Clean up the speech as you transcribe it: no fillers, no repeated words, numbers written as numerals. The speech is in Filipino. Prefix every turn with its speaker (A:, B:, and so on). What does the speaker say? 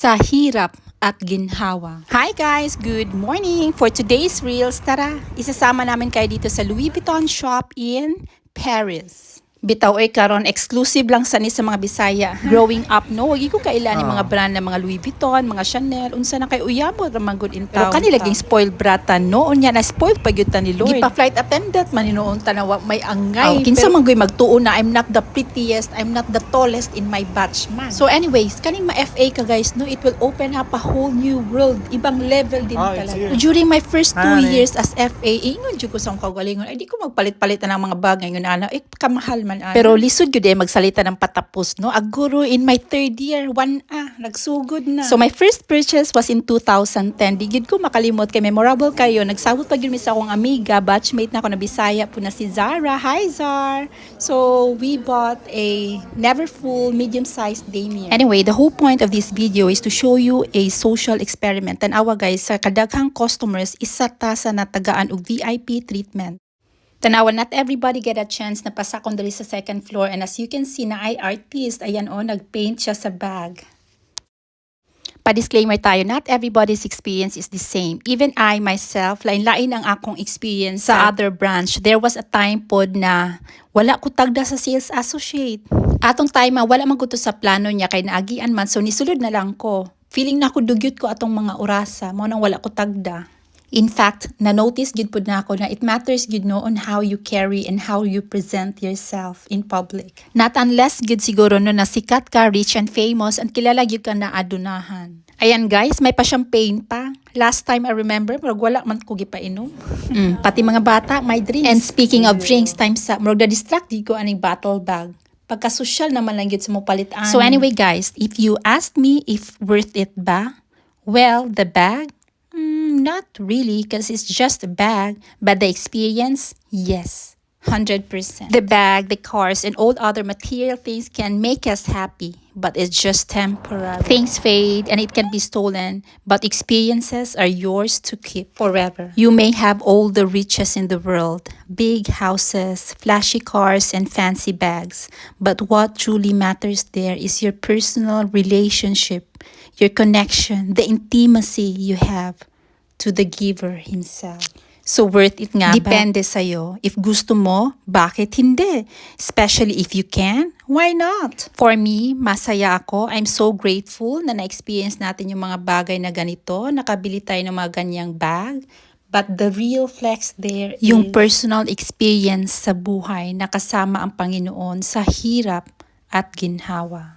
A: Sa hirap at ginhawa. Hi guys! Good morning! For today's Reels, tara, isasama namin kayo dito sa Louis Vuitton shop in Paris. Bitaw ay karon exclusive lang sa mga Bisaya. Growing up, no, wagi ko kailan yung mga brand ng mga Louis Vuitton, mga Chanel, unsa na kay uyabot ra man good in town. Pero kanila ging spoiled brata noon niya na spoiled pa gyud ta ni Lord. Gipa flight attendant man hinuon tanawa may angay. Kinsa man gyud magtuon na I'm not the prettiest, I'm not the tallest in my batch man. So anyways, kaning ma-FA ka guys, no, it will open up a whole new world. Ibang level din talaga. During my first 2 years as FA, ingon jud ko sa akong kagalingon, ay di ko magpalit-palit na ng mga bagay ngon ana. Kamahal man ay. Pero lisod gyud magsalita ng patapos, no. Aguro in my 3rd year, 1A, nagsugod na. So my first purchase was in 2010. Di gyud ko makalimot kay memorable kayo. Nagsabot pa gyud mi sa akong amiga, batchmate na ako na Bisaya po na si Zara. Hi Zar. So we bought a Neverfull medium-sized damier. Anyway, the whole point of this video is to show you a social experiment. Tanawa guys, sa kadaghang customers isa ta sa natagaan og VIP treatment. Tanawa, not everybody get a chance na pasakon dali sa 2nd floor, and as you can see na ay artist, ayan o, nagpaint siya sa bag. Pa-disclaimer tayo, not everybody's experience is the same. Even I myself, lain-lain ang akong experience sa other branch. There was a time pod na wala ko tagda sa sales associate. Atong time, wala man ko to sa plano niya kay naagian man, so nisulod na lang ko. Feeling na ako dugyot ko atong mga orasa, mo nang wala ko tagda. In fact, na-notice gid pud na ako na it matters gid no on how you carry and how you present yourself in public. Not unless gid siguro no na sikat ka, rich and famous, and kilala gid ka na adunahan. Ayan guys, may pa champagne pa. Last time I remember, murag wala man ko gipainom. Pati mga bata, may drinks. And speaking of drinks, times sa murag na-distract gid ko aning bottle bag. Pagka-social naman lang gid sa mo palitan. So anyway guys, if you asked me if worth it ba, well, the bag, not really, because it's just a bag, but the experience, yes, 100%. The bag, the cars, and all other material things can make us happy, but it's just temporary. Things fade and it can be stolen, but experiences are yours to keep forever. You may have all the riches in the world, big houses, flashy cars, and fancy bags, but what truly matters there is your personal relationship, your connection, the intimacy you have to the giver himself. So worth it nga ba? Depende sa'yo. If gusto mo, bakit hindi? Especially if you can, why not? For me, masaya ako. I'm so grateful na na-experience natin yung mga bagay na ganito. Nakabili tayo ng mga ganyang bag. But the real flex there is yung personal experience sa buhay na kasama ang Panginoon sa hirap at ginhawa.